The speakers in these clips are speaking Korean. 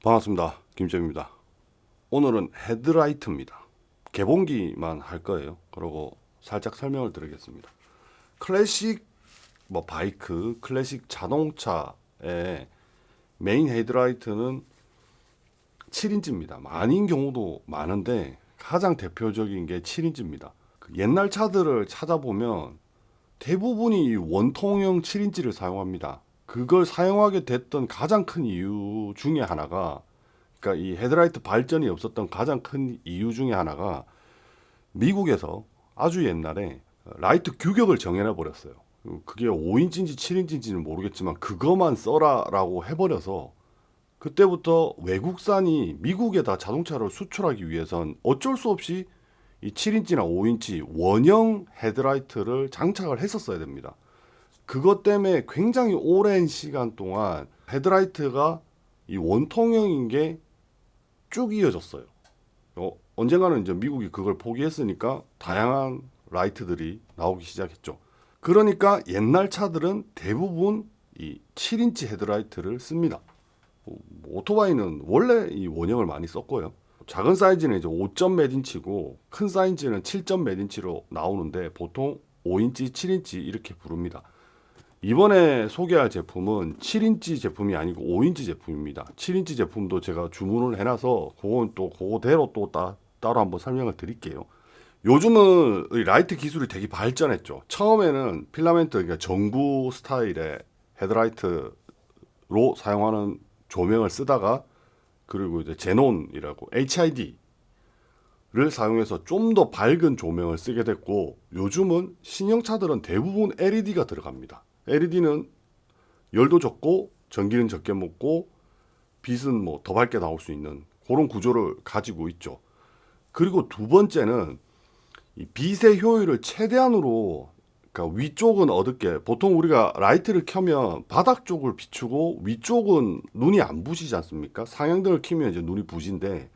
반갑습니다. 김재입니다. 오늘은 헤드라이트입니다. 개봉기만 할 거예요. 그리고 살짝 설명을 드리겠습니다. 클래식 바이크, 클래식 자동차의 메인 헤드라이트는 7인치입니다. 아닌 경우도 많은데 가장 대표적인 게 7인치입니다. 옛날 차들을 찾아보면 대부분이 원통형 7인치를 사용합니다. 그걸 사용하게 됐던 가장 큰 이유 중에 하나가, 그러니까 이 헤드라이트 발전이 없었던 가장 큰 이유 중에 하나가 미국에서 아주 옛날에 라이트 규격을 정해놔 버렸어요. 그게 5인치인지 7인치인지는 모르겠지만 그것만 써라라고 해버려서 그때부터 외국산이 미국에다 자동차를 수출하기 위해선 어쩔 수 없이 이 7인치나 5인치 원형 헤드라이트를 장착을 했었어야 됩니다. 그것 때문에 굉장히 오랜 시간 동안 헤드라이트가 이 원통형인 게 쭉 이어졌어요. 언젠가는 이제 미국이 그걸 포기했으니까 다양한 라이트들이 나오기 시작했죠. 그러니까 옛날 차들은 대부분 이 7인치 헤드라이트를 씁니다. 오토바이는 원래 이 원형을 많이 썼고요. 작은 사이즈는 이제 5점 몇 인치고 큰 사이즈는 7점 몇 인치로 나오는데 보통 5인치, 7인치 이렇게 부릅니다. 이번에 소개할 제품은 7인치 제품이 아니고 5인치 제품입니다. 7인치 제품도 제가 주문을 해놔서 그건 또 그거대로 또 따로 한번 설명을 드릴게요. 요즘은 라이트 기술이 되게 발전했죠. 처음에는 필라멘트, 그러니까 전구 스타일의 헤드라이트로 사용하는 조명을 쓰다가 그리고 이제 제논이라고 HID를 사용해서 좀 더 밝은 조명을 쓰게 됐고, 요즘은 신형차들은 대부분 LED가 들어갑니다. LED는 열도 적고 전기는 적게 먹고 빛은 뭐 더 밝게 나올 수 있는 그런 구조를 가지고 있죠. 그리고 두 번째는 이 빛의 효율을 최대한으로, 그러니까 위쪽은 어둡게, 보통 우리가 라이트를 켜면 바닥 쪽을 비추고 위쪽은 눈이 안 부시지 않습니까? 상향등을 켜면 이제 눈이 부신데,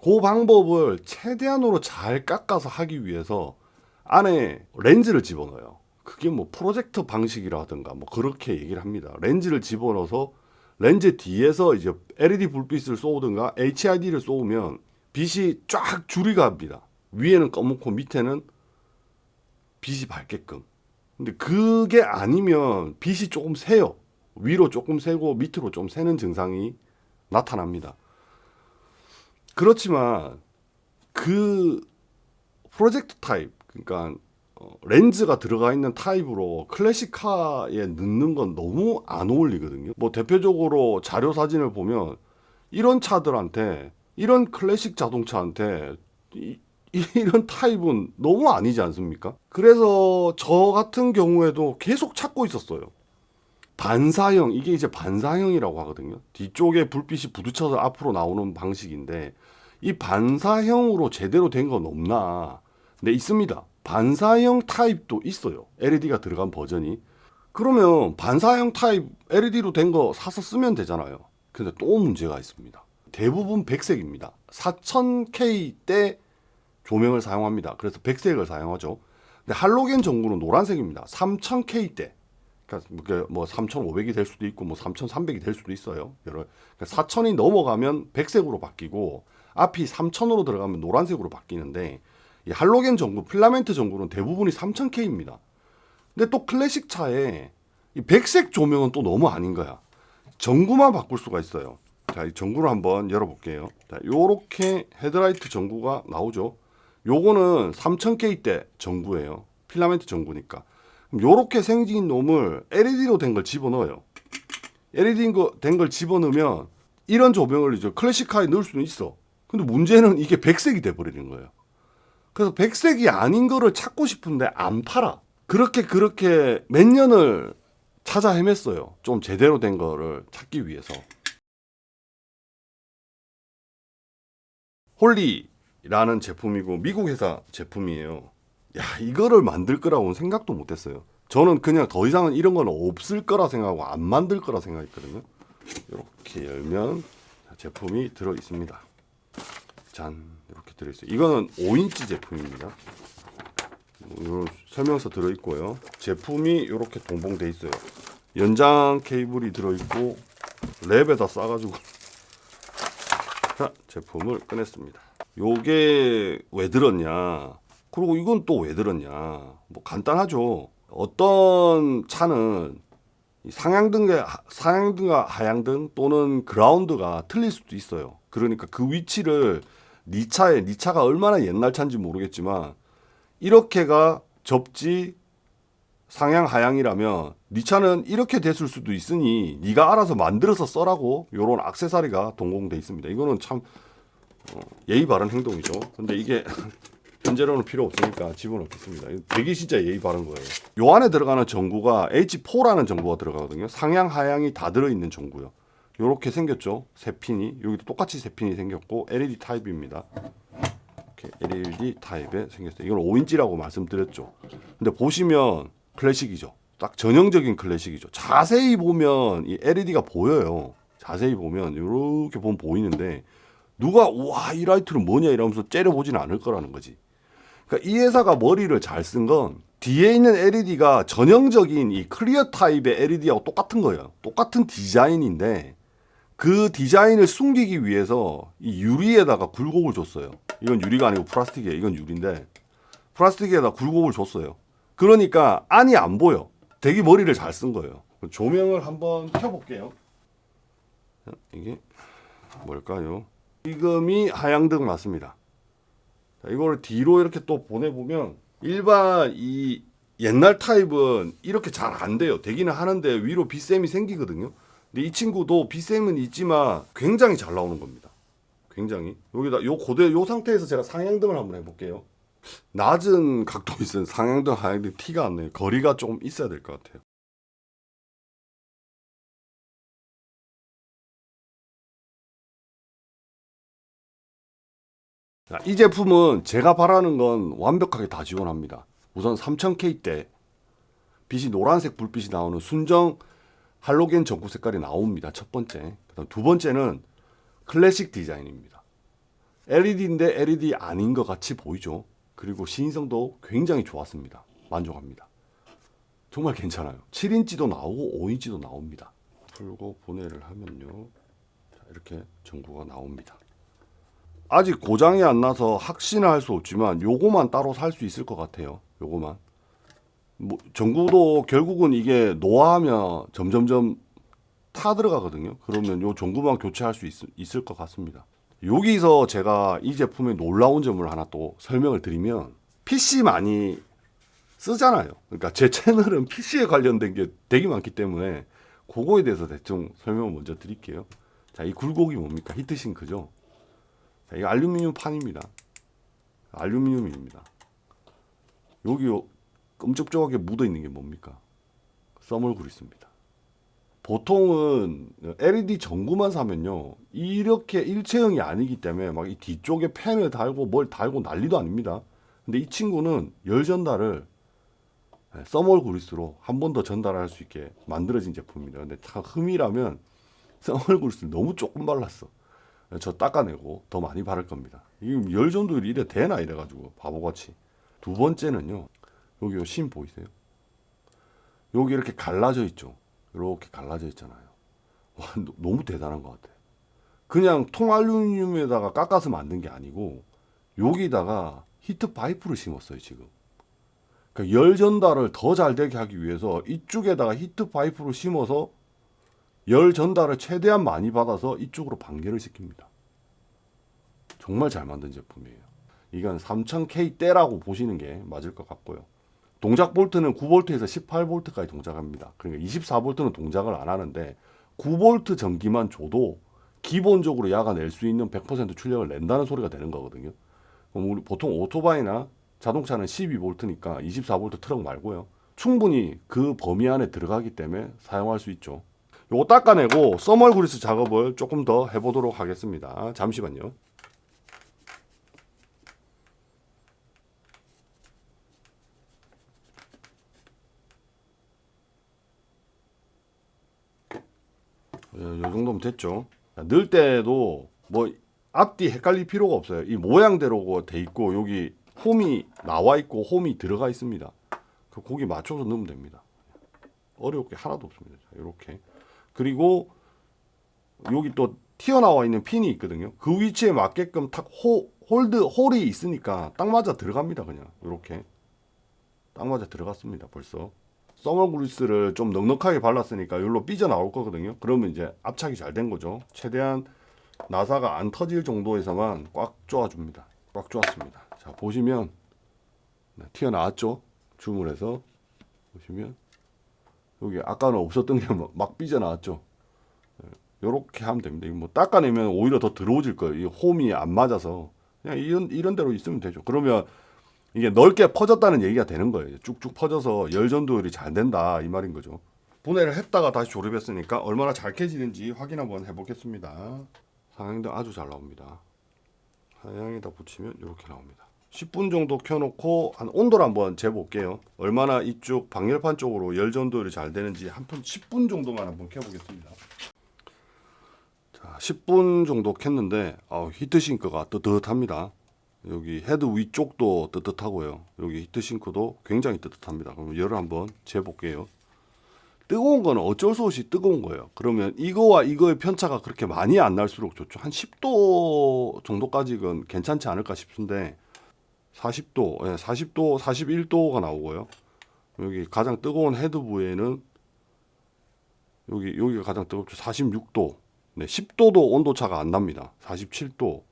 그 방법을 최대한으로 잘 깎아서 하기 위해서 안에 렌즈를 집어넣어요. 그게 뭐 프로젝터 방식이라든가 뭐 그렇게 얘기를 합니다. 렌즈를 집어넣어서 렌즈 뒤에서 이제 LED 불빛을 쏘든가 HID를 쏘면 빛이 쫙 줄이 갑니다. 위에는 검은코 밑에는 빛이 밝게끔. 근데 그게 아니면 빛이 조금 새요. 위로 조금 새고 밑으로 좀 새는 증상이 나타납니다. 그렇지만 그 프로젝트 타입, 그러니까 렌즈가 들어가 있는 타입으로 클래식카에 넣는 건 너무 안 어울리거든요. 뭐 대표적으로 자료 사진을 보면 이런 차들한테, 이런 클래식 자동차한테 이런 타입은 너무 아니지 않습니까? 그래서 저 같은 경우에도 계속 찾고 있었어요. 반사형, 이게 이제 반사형이라고 하거든요. 뒤쪽에 불빛이 부딪혀서 앞으로 나오는 방식인데, 이 반사형으로 제대로 된 건 없나? 네, 있습니다. 반사형 타입도 있어요. LED가 들어간 버전이. 그러면 반사형 타입 LED로 된 거 사서 쓰면 되잖아요. 근데 또 문제가 있습니다. 대부분 백색입니다. 4000K 대 조명을 사용합니다. 그래서 백색을 사용하죠. 근데 할로겐 전구는 노란색입니다. 3000K대. 그러니까 뭐 3,500이 될 수도 있고 뭐 3,300이 될 수도 있어요. 그러니까 4,000이 넘어가면 백색으로 바뀌고 앞이 3,000으로 들어가면 노란색으로 바뀌는데, 이 할로겐 전구, 필라멘트 전구는 대부분이 3000K입니다. 근데 또 클래식 차에 이 백색 조명은 또 너무 아닌 거야. 전구만 바꿀 수가 있어요. 자, 이 전구를 한번 열어볼게요. 자, 요렇게 헤드라이트 전구가 나오죠. 요거는 3000K대 전구예요. 필라멘트 전구니까. 요렇게 생긴 놈을 LED로 된 걸 집어넣어요. LED 된 걸 집어넣으면 이런 조명을 이제 클래식카에 넣을 수는 있어. 근데 문제는 이게 백색이 돼버리는 거예요. 그래서 백색이 아닌 거를 찾고 싶은데 안 팔아. 그렇게 몇 년을 찾아 헤맸어요. 좀 제대로 된 거를 찾기 위해서. 홀리라는 제품이고 미국 회사 제품이에요. 야, 이거를 만들 거라고는 생각도 못 했어요. 저는 그냥 더 이상은 이런 건 없을 거라 생각하고 안 만들 거라 생각했거든요. 이렇게 열면 제품이 들어 있습니다. 짠, 이렇게 들어 있어요. 이거는 5인치 제품입니다. 이런 설명서 들어 있고요. 제품이 이렇게 동봉돼 있어요. 연장 케이블이 들어 있고 랩에다 싸가지고 자, 제품을 꺼냈습니다. 요게 왜 들었냐? 그리고 이건 또 왜 들었냐? 뭐 간단하죠. 어떤 차는 상향등과 하향등 또는 그라운드가 틀릴 수도 있어요. 그러니까 그 위치를 네 차가 얼마나 옛날 차인지 모르겠지만 이렇게가 접지 상향 하향이라면 네 차는 이렇게 됐을 수도 있으니 네가 알아서 만들어서 써라고 요런 액세서리가 동봉돼 있습니다. 이거는 참 예의 바른 행동이죠. 근데 이게 현재로는 필요 없으니까 집어넣겠습니다. 되게 진짜 예의 바른 거예요. 요 안에 들어가는 전구가 H4라는 전구가 들어가거든요. 상향 하향이 다 들어있는 전구요. 요렇게 생겼죠. 세 핀이 여기도 똑같이 세 핀이 생겼고 LED 타입입니다. 이렇게 LED 타입에 생겼어요. 이건 5인치라고 말씀드렸죠. 근데 보시면 클래식이죠. 딱 전형적인 클래식이죠. 자세히 보면 이 LED가 보여요. 자세히 보면 이렇게 보면 보이는데 누가 와 이 라이트는 뭐냐 이러면서 째려보지는 않을 거라는 거지. 그러니까 이 회사가 머리를 잘 쓴 건 뒤에 있는 LED가 전형적인 이 클리어 타입의 LED하고 똑같은 거예요. 똑같은 디자인인데 그 디자인을 숨기기 위해서 이 유리에다가 굴곡을 줬어요. 이건 유리가 아니고 플라스틱이에요. 이건 유리인데 플라스틱에다 굴곡을 줬어요. 그러니까 안이 안 보여. 되게 머리를 잘 쓴 거예요. 조명을 한번 켜볼게요. 이게 뭘까요? 지금이 하향등 맞습니다. 자, 이거를 뒤로 이렇게 또 보내보면 일반 이 옛날 타입은 이렇게 잘 안 돼요. 되기는 하는데 위로 빛샘이 생기거든요. 근데 이 친구도 빛샘은 있지만 굉장히 잘 나오는 겁니다. 굉장히 여기다 요 상태에서 제가 상향등을 한번 해볼게요. 낮은 각도에 있는 상향등 하향등 티가 안 나요. 거리가 조금 있어야 될 것 같아요. 자, 이 제품은 제가 바라는 건 완벽하게 다 지원합니다. 우선 3000K대 빛이 노란색 불빛이 나오는 순정 할로겐 전구 색깔이 나옵니다. 첫 번째. 그다음 두 번째는 클래식 디자인입니다. LED인데 LED 아닌 것 같이 보이죠. 그리고 시인성도 굉장히 좋았습니다. 만족합니다. 정말 괜찮아요. 7인치도 나오고 5인치도 나옵니다. 풀고 분해를 하면요. 자, 이렇게 전구가 나옵니다. 아직 고장이 안 나서 확신을 할 수 없지만 요거만 따로 살 수 있을 것 같아요. 요거만. 뭐 전구도 결국은 이게 노화하면 점점점 타 들어가거든요. 그러면 요 전구만 교체할 수 있을 것 같습니다. 여기서 제가 이 제품의 놀라운 점을 하나 또 설명을 드리면 PC 많이 쓰잖아요. 그러니까 제 채널은 PC에 관련된 게 되게 많기 때문에 그거에 대해서 대충 설명을 먼저 드릴게요. 자, 이 굴곡이 뭡니까? 히트싱크죠. 자, 이거 알루미늄 판입니다. 알루미늄입니다. 여기 끔찍하게 묻어 있는 게 뭡니까? 써멀 그리스입니다. 보통은 LED 전구만 사면요 이렇게 일체형이 아니기 때문에 막 이 뒤쪽에 펜을 달고 뭘 달고 난리도 아닙니다. 근데 이 친구는 열 전달을 써멀 그리스로 한 번 더 전달할 수 있게 만들어진 제품입니다. 근데 참 흠이라면 써멀 그리스를 너무 조금 발랐어. 저 닦아내고 더 많이 바를 겁니다. 이 열 전도율이 이래 되나 이래가지고 바보같이. 두 번째는요, 여기 요 심 보이세요? 여기 이렇게 갈라져 있죠. 이렇게 갈라져 있잖아요. 와, 너무 대단한 것 같아. 그냥 통알루미늄에다가 깎아서 만든 게 아니고 여기다가 히트 파이프를 심었어요 지금. 그러니까 열 전달을 더 잘 되게 하기 위해서 이쪽에다가 히트 파이프를 심어서 열 전달을 최대한 많이 받아서 이쪽으로 반개를 시킵니다. 정말 잘 만든 제품이에요. 이건 3000K대라고 보시는 게 맞을 것 같고요. 동작 볼트는 9V에서 18V까지 동작합니다. 그러니까 24V는 동작을 안 하는데 9V 전기만 줘도 기본적으로 야가 낼 수 있는 100% 출력을 낸다는 소리가 되는 거거든요. 그럼 우리 보통 오토바이나 자동차는 12V니까 24V 트럭 말고요. 충분히 그 범위 안에 들어가기 때문에 사용할 수 있죠. 요거 닦아내고 써멀 그리스 작업을 조금 더 해보도록 하겠습니다. 잠시만요. 요 정도면 됐죠. 넣을 때도 뭐 앞뒤 헷갈릴 필요가 없어요. 이 모양대로 돼 있고 여기 홈이 나와 있고 홈이 들어가 있습니다. 그 거기 맞춰서 넣으면 됩니다. 어려울 게 하나도 없습니다. 자, 이렇게. 그리고 여기 또 튀어나와 있는 핀이 있거든요. 그 위치에 맞게끔 탁 홀이 있으니까 딱 맞아 들어갑니다. 그냥 이렇게 딱 맞아 들어갔습니다. 벌써 서머 그리스를 좀 넉넉하게 발랐으니까 여기로 삐져 나올 거거든요. 그러면 이제 압착이 잘 된 거죠. 최대한 나사가 안 터질 정도에서만 꽉 조아줍니다. 꽉 조았습니다. 자, 보시면 튀어나왔죠. 줌을 해서 보시면 여기 아까는 없었던 게 막 삐져나왔죠. 요렇게 하면 됩니다. 이거 뭐 닦아내면 오히려 더 더러워질 거예요. 이 홈이 안 맞아서 그냥 이런 대로 있으면 되죠. 그러면 이게 넓게 퍼졌다는 얘기가 되는 거예요. 쭉쭉 퍼져서 열 전도율이 잘 된다 이 말인 거죠. 분해를 했다가 다시 조립했으니까 얼마나 잘 캐지는지 확인 한번 해보겠습니다. 상향도 아주 잘 나옵니다. 상향에다 붙이면 이렇게 나옵니다. 10분 정도 켜놓고 한 온도를 한번 재볼게요. 얼마나 이쪽 방열판 쪽으로 열 전도율이 잘 되는지 한 번 10분 정도만 한번 켜보겠습니다. 자, 10분 정도 켰는데 히트싱크가 뜨뜻합니다. 여기 헤드 위쪽도 뜨뜻하고요. 여기 히트싱크도 굉장히 뜨뜻합니다. 그럼 열을 한번 재볼게요. 뜨거운 거는 어쩔 수 없이 뜨거운 거예요. 그러면 이거와 이거의 편차가 그렇게 많이 안 날수록 좋죠. 한 10도 정도까지는 괜찮지 않을까 싶은데 40도, 40도, 41도가 나오고요. 여기 가장 뜨거운 헤드 부에는 여기가 가장 뜨겁죠. 46도. 네, 10도도 온도 차가 안 납니다. 47도.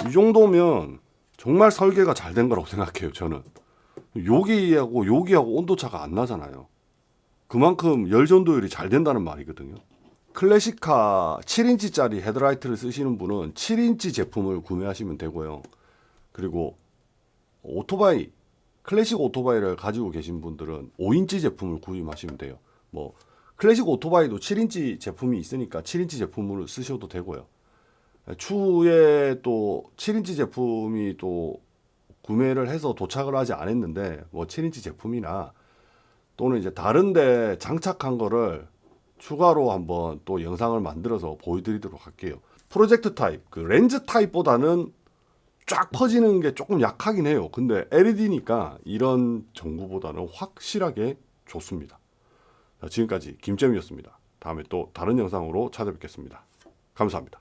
이 정도면 정말 설계가 잘 된 거라고 생각해요. 저는 여기하고 온도 차가 안 나잖아요. 그만큼 열 전도율이 잘 된다는 말이거든요. 클래식카 7인치짜리 헤드라이트를 쓰시는 분은 7인치 제품을 구매하시면 되고요. 그리고 오토바이, 클래식 오토바이를 가지고 계신 분들은 5인치 제품을 구입하시면 돼요. 뭐 클래식 오토바이도 7인치 제품이 있으니까 7인치 제품을 쓰셔도 되고요. 추후에 또 7인치 제품이 또 구매를 해서 도착을 하지 않았는데 뭐 7인치 제품이나 또는 이제 다른데 장착한 거를 추가로 한번 또 영상을 만들어서 보여드리도록 할게요. 프로젝트 타입, 그 렌즈 타입보다는 쫙 퍼지는 게 조금 약하긴 해요. 근데 LED니까 이런 전구보다는 확실하게 좋습니다. 자, 지금까지 김점이었습니다. 다음에 또 다른 영상으로 찾아뵙겠습니다. 감사합니다.